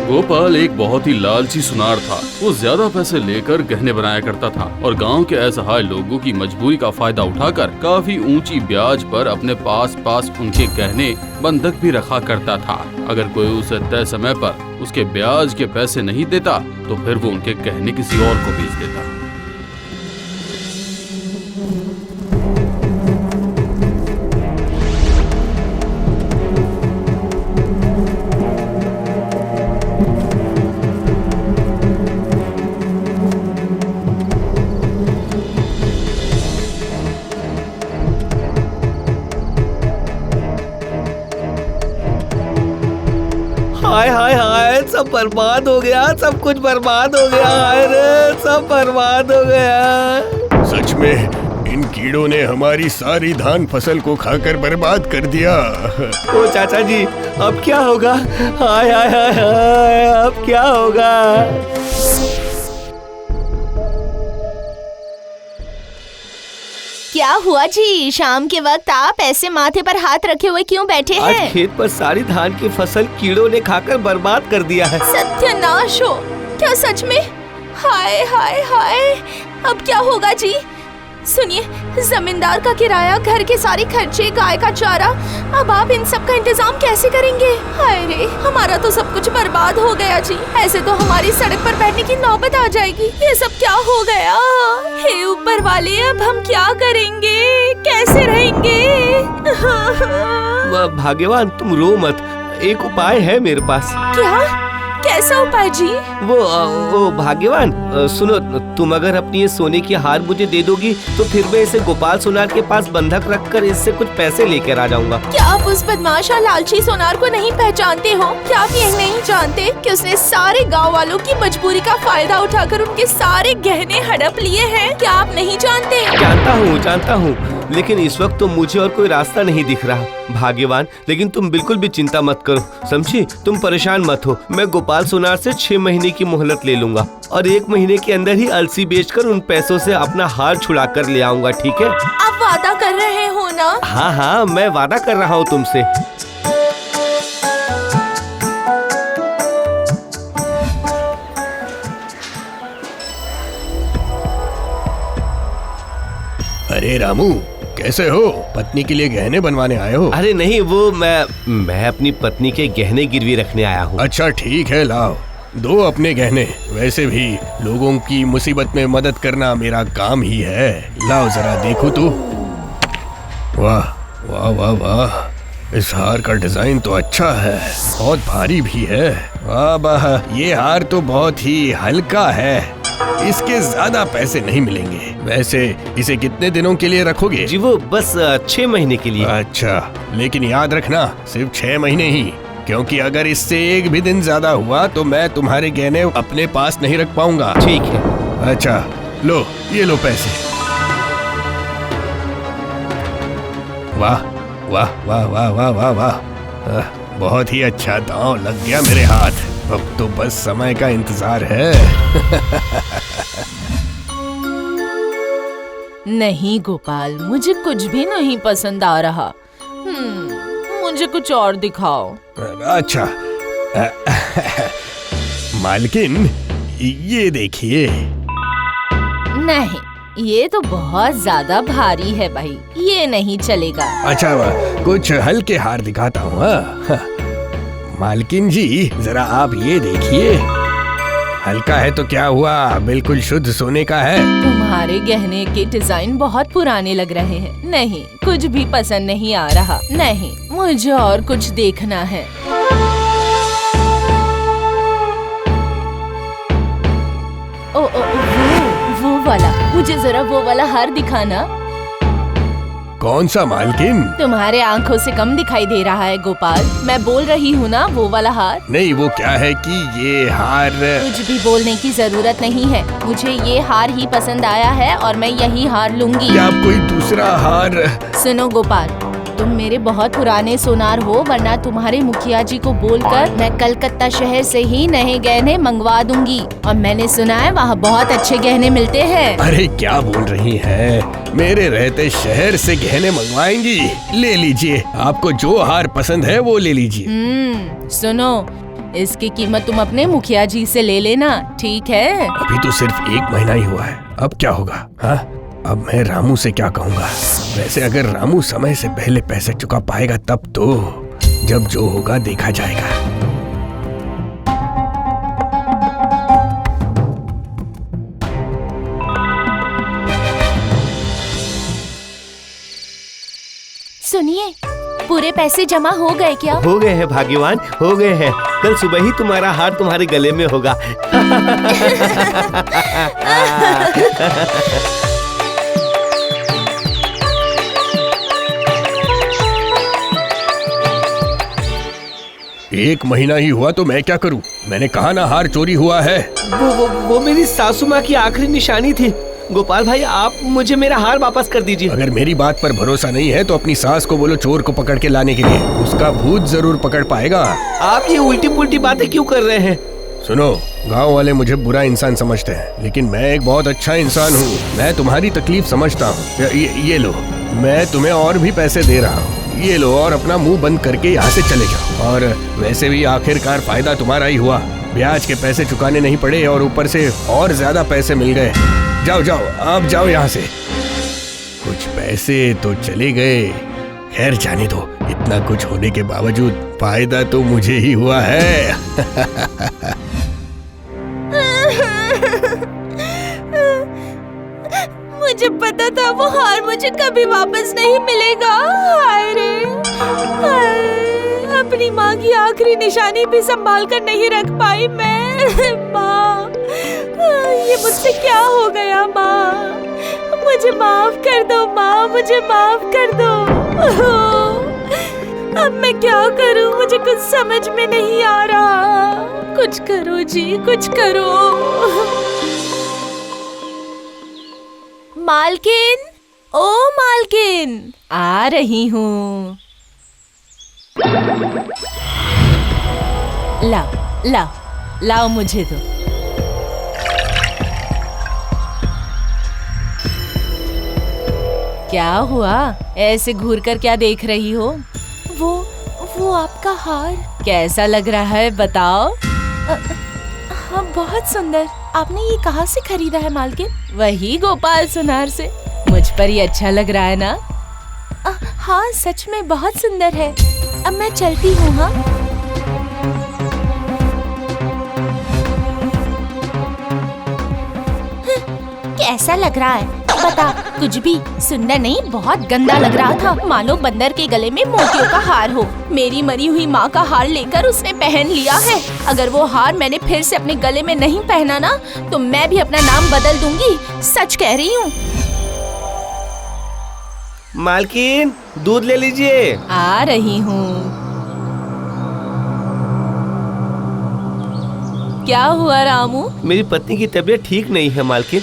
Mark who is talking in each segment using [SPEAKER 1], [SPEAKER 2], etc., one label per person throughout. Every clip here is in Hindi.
[SPEAKER 1] गोपाल एक बहुत ही लालची सुनार था। वो ज्यादा पैसे लेकर गहने बनाया करता था और गांव के असहाय लोगों की मजबूरी का फायदा उठाकर काफी ऊंची ब्याज पर अपने पास उनके गहने बंधक भी रखा करता था। अगर कोई उसे तय समय पर उसके ब्याज के पैसे नहीं देता तो फिर वो उनके गहने किसी और को बेच देता।
[SPEAKER 2] हाय हाय हाय, सब बर्बाद हो गया, सब कुछ बर्बाद हो गया। हाय रे, सब बर्बाद हो गया।
[SPEAKER 3] सच में इन कीड़ों ने हमारी सारी धान फसल को खाकर बर्बाद कर दिया।
[SPEAKER 2] ओ चाचा जी, अब क्या होगा? हाय हाय हाय हाय, अब क्या होगा?
[SPEAKER 4] क्या हुआ जी? शाम के वक्त आप ऐसे माथे पर हाथ रखे हुए क्यों बैठे हैं?
[SPEAKER 2] आज खेत पर सारी धान की फसल कीड़ों ने खाकर बर्बाद कर दिया है।
[SPEAKER 4] सत्यानाश हो! क्या सच में? हाय हाय हाय, अब क्या होगा जी? सुनिए, जमींदार का किराया, घर के सारे खर्चे, गाय का चारा, अब आप इन सब का इंतजाम कैसे करेंगे? हाय रे, हमारा तो सब कुछ बर्बाद हो गया जी। ऐसे तो हमारी सड़क पर बैठने की नौबत आ जाएगी। ये सब क्या हो गया? हे ऊपर वाले, अब हम क्या करेंगे? कैसे रहेंगे?
[SPEAKER 2] भाग्यवान, तुम रो मत, एक उपाय है मेरे पास।
[SPEAKER 4] क्या? कैसा उपाय जी?
[SPEAKER 2] वो भाग्यवान, सुनो, तुम अगर अपनी ये सोने की हार मुझे दे दोगी तो फिर मैं इसे गोपाल सोनार के पास बंधक रखकर इससे कुछ पैसे लेकर आ जाऊंगा।
[SPEAKER 4] क्या आप उस बदमाश और लालची सोनार को नहीं पहचानते हो? क्या आप ये नहीं जानते कि उसने सारे गांव वालों की मजबूरी का फायदा उठाकर उनके सारे गहने हड़प लिए हैं? क्या आप नहीं जानते?
[SPEAKER 2] जानता हूँ, लेकिन इस वक्त तो मुझे और कोई रास्ता नहीं दिख रहा। भाग्यवान, लेकिन तुम बिल्कुल भी चिंता मत करो, समझी? तुम परेशान मत हो। मैं गोपाल सोनार से 6 महीने की मोहलत ले लूंगा और 1 महीने के अंदर ही अलसी बेचकर उन पैसों से अपना हार छुड़ा कर ले आऊंगा, ठीक है?
[SPEAKER 4] आप वादा कर रहे हो ना?
[SPEAKER 2] हाँ, मैं वादा कर रहा हूँ तुमसे।
[SPEAKER 3] अरे रामू, कैसे हो? पत्नी के लिए गहने बनवाने आए हो?
[SPEAKER 2] अरे नहीं, वो मैं अपनी पत्नी के गहने गिरवी रखने आया हूँ।
[SPEAKER 3] अच्छा ठीक है, लाओ दो अपने गहने। वैसे भी लोगों की मुसीबत में मदद करना मेरा काम ही है। लाओ जरा देखो तो। वाह वाह वाह वाह, इस हार का डिजाइन तो अच्छा है, बहुत भारी भी है। वाह, ये हार तो बहुत ही हल्का है, इसके ज्यादा पैसे नहीं मिलेंगे। वैसे इसे कितने दिनों के लिए रखोगे?
[SPEAKER 2] जी वो बस 6 महीने के लिए।
[SPEAKER 3] अच्छा, लेकिन याद रखना सिर्फ 6 महीने ही, क्योंकि अगर इससे एक भी दिन ज्यादा हुआ तो मैं तुम्हारे गहने अपने पास नहीं रख पाऊंगा।
[SPEAKER 2] ठीक है।
[SPEAKER 3] अच्छा, लो ये लो पैसे। वाह वाह वाह वाह वाह वाह वाह, बहुत ही अच्छा दांव लग गया मेरे हाथ। अब तो बस समय का इंतजार है।
[SPEAKER 5] नहीं गोपाल, मुझे कुछ भी नहीं पसंद आ रहा। मुझे कुछ और दिखाओ।
[SPEAKER 3] अच्छा मालकिन, ये देखिए।
[SPEAKER 5] नहीं, ये तो बहुत ज्यादा भारी है भाई, ये नहीं चलेगा।
[SPEAKER 3] अच्छा, कुछ हल्के हार दिखाता हूँ। मालकिन जी, जरा आप ये देखिए। हल्का है तो क्या हुआ, बिल्कुल शुद्ध सोने का है।
[SPEAKER 5] तुम्हारे गहने के डिजाइन बहुत पुराने लग रहे हैं। नहीं, कुछ भी पसंद नहीं आ रहा। नहीं, मुझे और कुछ देखना है। वो वाला, मुझे जरा वो वाला हार दिखाना।
[SPEAKER 3] कौन सा मालकिन?
[SPEAKER 5] तुम्हारे आंखों से कम दिखाई दे रहा है गोपाल, मैं बोल रही हूँ ना, वो वाला हार।
[SPEAKER 3] नहीं, वो क्या है कि ये हार।
[SPEAKER 5] कुछ भी बोलने की जरूरत नहीं है, मुझे ये हार ही पसंद आया है और मैं यही हार लूंगी।
[SPEAKER 3] क्या आप कोई दूसरा हार?
[SPEAKER 5] सुनो गोपाल, तुम मेरे बहुत पुराने सोनार हो, वरना तुम्हारे मुखिया जी को बोलकर मैं कलकत्ता शहर से ही नए गहने मंगवा दूंगी। और मैंने सुना है वहाँ बहुत अच्छे गहने मिलते हैं।
[SPEAKER 3] अरे क्या बोल रही हैं? मेरे रहते शहर से गहने मंगवाएंगी? ले लीजिए, आपको जो हार पसंद है वो ले लीजिए।
[SPEAKER 5] सुनो, इसकी कीमत तुम अपने मुखिया जी से ले लेना, ठीक है?
[SPEAKER 3] अभी तो सिर्फ 1 महीना ही हुआ है, अब क्या होगा? हाँ, अब मैं रामू से क्या कहूँगा? वैसे अगर रामू समय से पहले पैसे चुका पाएगा तब तो, जब जो होगा देखा जाएगा।
[SPEAKER 5] सुनिए, पूरे पैसे जमा हो गए क्या?
[SPEAKER 2] हो गए हैं भाग्यवान, हो गए हैं। कल सुबह ही तुम्हारा हार तुम्हारे गले में होगा।
[SPEAKER 3] एक महीना ही हुआ तो मैं क्या करूं? मैंने कहा ना हार चोरी हुआ है।
[SPEAKER 2] वो मेरी सासू माँ की आखिरी निशानी थी। गोपाल भाई, आप मुझे मेरा हार वापस कर दीजिए।
[SPEAKER 3] अगर मेरी बात पर भरोसा नहीं है तो अपनी सास को बोलो चोर को पकड़ के लाने के लिए, उसका भूत जरूर पकड़ पाएगा।
[SPEAKER 2] आप ये उल्टी पुल्टी बातें क्यों कर रहे हैं?
[SPEAKER 3] सुनो, गांव वाले मुझे बुरा इंसान समझते हैं, लेकिन मैं एक बहुत अच्छा इंसान हूँ। मैं तुम्हारी तकलीफ समझता हूँ। ये लो, मैं तुम्हें और भी पैसे दे रहा हूँ। ये लो और अपना मुंह बंद करके यहाँ से चले जाओ। और वैसे भी आखिरकार फायदा तुम्हारा ही हुआ, ब्याज के पैसे चुकाने नहीं पड़े और ऊपर से और ज्यादा पैसे मिल गए। जाओ जाओ, आप जाओ यहाँ से। कुछ पैसे तो चले गए, खैर जाने दो। इतना कुछ होने के बावजूद फायदा तो मुझे ही हुआ है।
[SPEAKER 4] मुझे पता था वो हार मुझे कभी वापस नहीं मिलेगा। हाय रे, हाय, अपनी माँ की आखिरी निशानी भी संभाल कर नहीं रख पाई मैं। माँ, ये मुझसे क्या हो गया? माँ, मुझे माफ कर दो। माँ, मुझे माफ कर दो। अब मैं क्या करूँ? मुझे कुछ समझ में नहीं आ रहा। कुछ करो जी, कुछ करो।
[SPEAKER 5] मालकिन, ओ मालकिन, आ रही हूँ। लाओ लाओ लाओ, मुझे दो। क्या हुआ? ऐसे घूर कर क्या देख रही हो? वो आपका हार कैसा लग रहा है, बताओ? हाँ, बहुत सुंदर। आपने ये कहाँ से खरीदा है मालकिन? वही गोपाल सुनार से। मुझ पर ये अच्छा लग रहा है ना? हाँ, सच में बहुत सुंदर है। अब मैं चलती हूँ। हाँ, कैसा लग रहा है बता? कुछ भी सुंदर नहीं, बहुत गंदा लग रहा था। मानो बंदर के गले में मोतियों का हार हो। मेरी मरी हुई माँ का हार लेकर उसने पहन लिया है। अगर वो हार मैंने फिर से अपने गले में नहीं पहना ना, तो मैं भी अपना नाम बदल दूंगी। सच कह रही हूँ।
[SPEAKER 2] मालकिन, दूध ले लीजिए।
[SPEAKER 5] आ रही हूँ। क्या हुआ रामू?
[SPEAKER 2] मेरी पत्नी की तबीयत ठीक नहीं है मालकिन।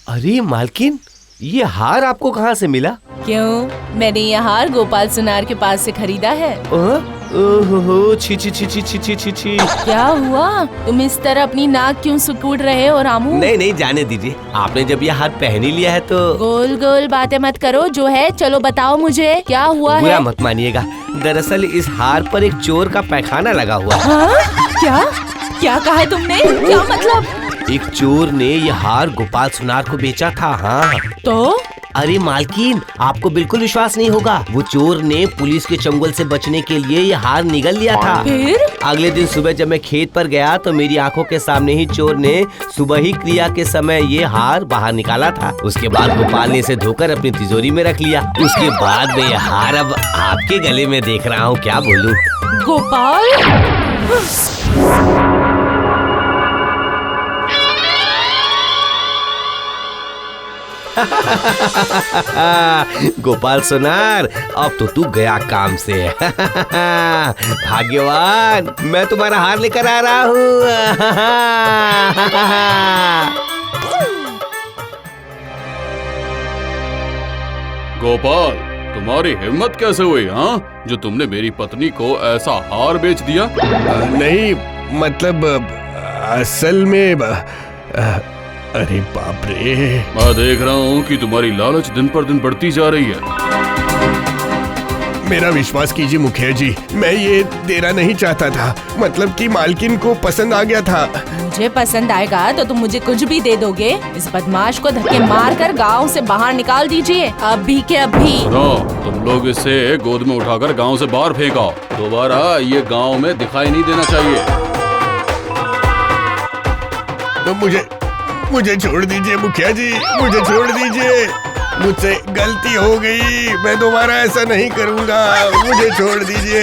[SPEAKER 2] अरे मालकिन, ये हार आपको कहाँ से मिला?
[SPEAKER 5] क्यों? मैंने ये हार गोपाल सुनार के पास से खरीदा है।
[SPEAKER 2] ओहो, छी छी छी छी छी छी छी छी।
[SPEAKER 5] क्या हुआ? तुम इस तरह अपनी नाक क्यों सुकूड़ रहे हो रामू?
[SPEAKER 2] नहीं, जाने दीजिए। आपने जब ये हार पहन ही लिया है तो
[SPEAKER 5] गोल गोल बातें मत करो। जो है चलो बताओ मुझे, क्या हुआ है?
[SPEAKER 2] बुरा मत मानिएगा, दरअसल इस हार पर एक चोर का पैखाना लगा हुआ है।
[SPEAKER 5] हाँ? क्या कहा है तुमने? क्या मतलब?
[SPEAKER 2] एक चोर ने ये हार गोपाल सुनार को बेचा था। हाँ
[SPEAKER 5] तो?
[SPEAKER 2] अरे मालकिन, आपको बिल्कुल विश्वास नहीं होगा। वो चोर ने पुलिस के चंगुल से बचने के लिए ये हार निगल लिया था।
[SPEAKER 5] फिर?
[SPEAKER 2] अगले दिन सुबह जब मैं खेत पर गया तो मेरी आंखों के सामने ही चोर ने सुबह ही क्रिया के समय ये हार बाहर निकाला था। उसके बाद गोपाल ने इसे धोकर अपनी तिजोरी में रख लिया। उसके बाद मैं ये हार अब आपके गले में देख रहा हूँ। क्या बोलूं?
[SPEAKER 5] गोपाल?
[SPEAKER 2] गोपाल सुनार, अब तो तू गया काम से। भाग्यवान, मैं तुम्हारा हार लेकर आ रहा हूँ।
[SPEAKER 1] गोपाल, तुम्हारी हिम्मत कैसे हुई? हाँ, जो तुमने मेरी पत्नी को ऐसा हार बेच दिया?
[SPEAKER 3] नहीं, मतलब असल में अरे बाप रे, मैं
[SPEAKER 1] देख रहा हूँ कि तुम्हारी लालच दिन पर दिन बढ़ती जा रही है।
[SPEAKER 3] मेरा विश्वास कीजिए मुखिया जी, मैं ये देना नहीं चाहता था। मतलब कि मालकिन को पसंद आ गया था।
[SPEAKER 5] मुझे पसंद आएगा तो तुम मुझे कुछ भी दे दोगे? इस बदमाश को धक्के मार कर गाँव से बाहर निकाल दीजिए, अभी के अभी।
[SPEAKER 1] सुनो, तुम लोग इसे गोद में उठाकर गांव से बाहर फेंको। दोबारा ये गांव में दिखाई नहीं देना चाहिए।
[SPEAKER 3] तो मुझे छोड़ दीजिए मुखिया जी, मुझे छोड़ दीजिए। मुझसे गलती हो गई, मैं दोबारा ऐसा नहीं करूँगा। मुझे छोड़ दीजिए।